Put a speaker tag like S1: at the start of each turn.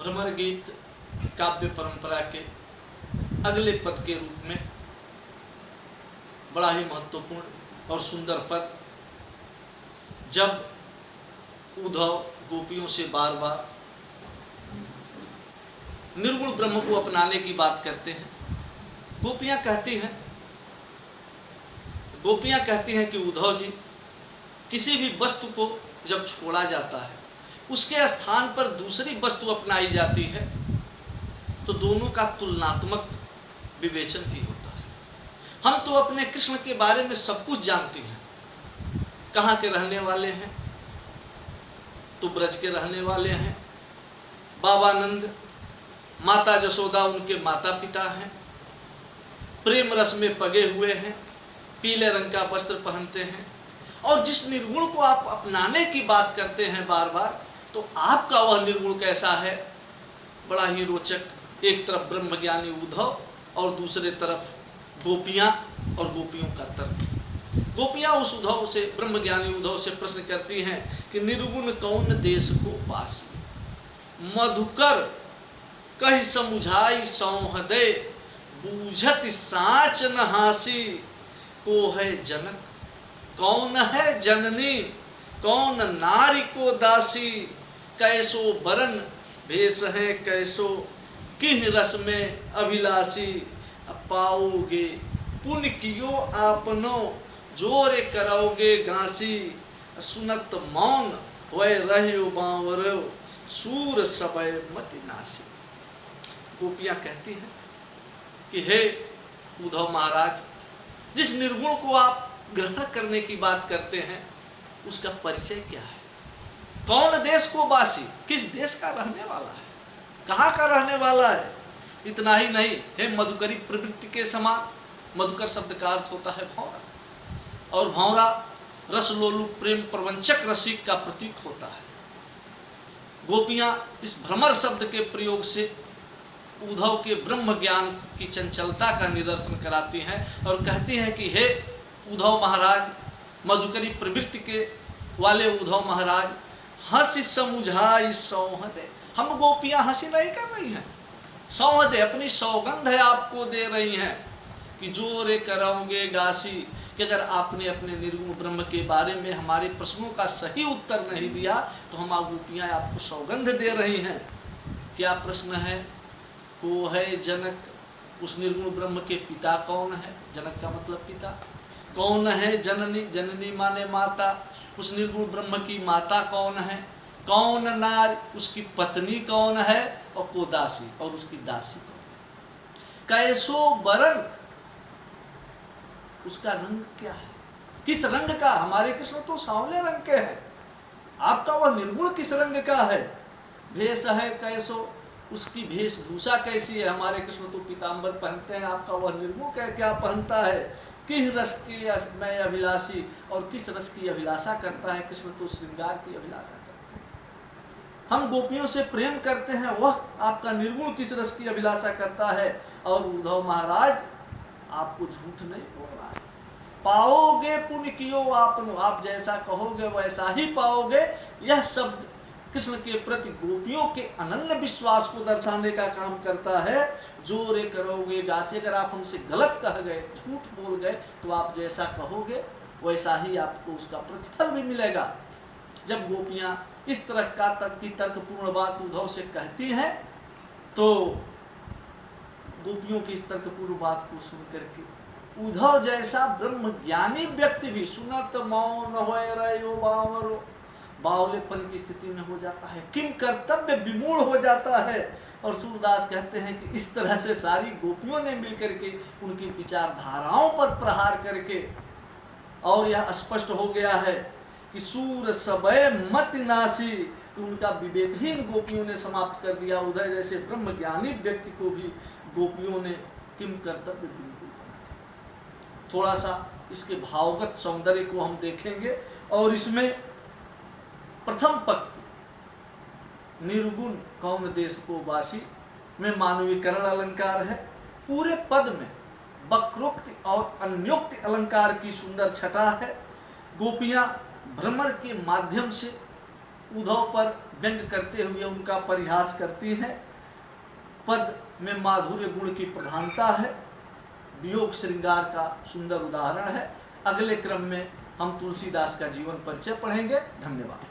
S1: भ्रमर गीत काव्य परंपरा के अगले पद के रूप में बड़ा ही महत्वपूर्ण और सुंदर पद, जब उद्धव गोपियों से बार बार निर्गुण ब्रह्म को अपनाने की बात करते हैं। गोपियां कहती हैं कि उद्धव जी, किसी भी वस्तु को जब छोड़ा जाता है, उसके स्थान पर दूसरी वस्तु अपनाई जाती है, तो दोनों का तुलनात्मक विवेचन भी होता है। हम तो अपने कृष्ण के बारे में सब कुछ जानते हैं, कहाँ के रहने वाले हैं, तो ब्रज के रहने वाले हैं। बाबा नंद, माता जसोदा उनके माता पिता हैं, प्रेम रस में पगे हुए हैं, पीले रंग का वस्त्र पहनते हैं। और जिस निर्गुण को आप अपनाने की बात करते हैं बार बार, तो आपका वह निर्गुण कैसा है? बड़ा ही रोचक। एक तरफ ब्रह्मज्ञानी उद्धव और दूसरे तरफ गोपियां और गोपियों का तर्क। गोपियां उस उद्धव से, ब्रह्मज्ञानी उद्धव से प्रश्न करती हैं कि निर्गुण कौन देश को पासी, मधुकर कहि समुझाई सौहदय, बूझत साच न हासी, को है जनक कौन है जननी, कौन नारी को दासी, कैसो बरन भेष है कैसो किह रस में अभिलाषी, पाओगे पुण्य कियो आपनो, जोरे करोगे गांसी, सुनत मौन वै रह्यो बावरो, सूर सबय मति नासी। गोपियां कहती हैं कि हे उद्धव महाराज, जिस निर्गुण को आप ग्रहण करने की बात करते हैं, उसका परिचय क्या है? कौन देश को वासी, किस देश का रहने वाला है, कहाँ का रहने वाला है? इतना ही नहीं, हे मधुकरी प्रवृत्ति के समान, मधुकर शब्द का अर्थ होता है भौरा, और भौरा रसलोलु प्रेम प्रवंचक रसिक का प्रतीक होता है। गोपियां इस भ्रमर शब्द के प्रयोग से उद्धव के ब्रह्म ज्ञान की चंचलता का निदर्शन कराती हैं और कहती हैं कि हे उद्धव महाराज, मधुकरी प्रवृत्ति के वाले उद्धव महाराज, हंसी समुझाई सौहदे। हम गोपियां हंसी नहीं कर रही हैं, सौहदे अपनी सौगंध है आपको दे रही हैं कि जोरे करोगे गासी, कि अगर आपने अपने निर्गुण ब्रह्म के बारे में हमारे प्रश्नों का सही उत्तर नहीं दिया तो हम गोपियां आपको सौगंध दे रही हैं। क्या प्रश्न है? को है जनक, उस निर्गुण ब्रह्म के पिता कौन है? जनक का मतलब पिता। कौन है जननी, जननी माने माता, उस निर्गुण ब्रह्म की माता कौन है? कौन नारी, उसकी पत्नी कौन है? और को दासी, और उसकी दासी कौन? कैसो बरन, उसका रंग क्या है? किस रंग का? हमारे कृष्ण तो सांवले रंग के हैं, आपका वह निर्गुण किस रंग का है? भेष है कैसो, उसकी वेशभूषा कैसी है? हमारे कृष्ण तो पीताम्बर पहनते हैं, आपका वह निर्गुण क्या पहनता है? किस रस की मैं अभिलाषी, और किस रस की अभिलाषा करता है? कृष्ण तो श्रृंगार की अभिलाषा करते हैं। हम गोपियों से प्रेम करते हैं, वह आपका निर्गुण किस रस की अभिलाषा करता है? और उद्धव महाराज आपको झूठ नहीं बोल रहा है। पाओगे पुण्य कियो आपनो, आप जैसा कहोगे वैसा ही पाओगे। यह शब्द कृष्ण के प्रति गोपियों के अनन्य विश्वास को दर्शाने का काम करता है। जोरे करोगे गासे, अगर आप हमसे गलत कह गए, झूठ बोल गए, तो आप जैसा कहोगे वैसा ही आपको उसका प्रतिफल भी मिलेगा। जब गोपियां इस तरह का तर्कपूर्ण बात उद्धव से कहती हैं, तो गोपियों की इस तर्कपूर्ण बात को सुन करके उद्धव जैसा ब्रह्म ज्ञानी व्यक्ति भी सुनत मौन होए रह्यो बावरो, बावलेपन की स्थिति में हो जाता है, किम कर्तव्य विमूढ़ हो जाता है। और सूरदास कहते हैं कि इस तरह से सारी गोपियों ने मिलकर के उनकी विचारधाराओं पर प्रहार करके, और यह स्पष्ट हो गया है कि सूर सबय मत नासी, उनका विवेकहीन गोपियों ने समाप्त कर दिया। उदय जैसे ब्रह्म ज्ञानी व्यक्ति को भी गोपियों ने किम कर्तव्य विमूढ़। थोड़ा सा इसके भावगत सौंदर्य को हम देखेंगे, और इसमें प्रथम पंक्ति निर्गुण कौन देश को वासी में मानवीकरण अलंकार है। पूरे पद में वक्रोक्ति और अन्योक्ति अलंकार की सुंदर छटा है। गोपियां भ्रमर के माध्यम से उद्धव पर व्यंग करते हुए उनका परिहास करती हैं। पद में माधुर्य गुण की प्रधानता है, वियोग श्रृंगार का सुंदर उदाहरण है। अगले क्रम में हम तुलसीदास का जीवन परिचय पढ़ेंगे। धन्यवाद।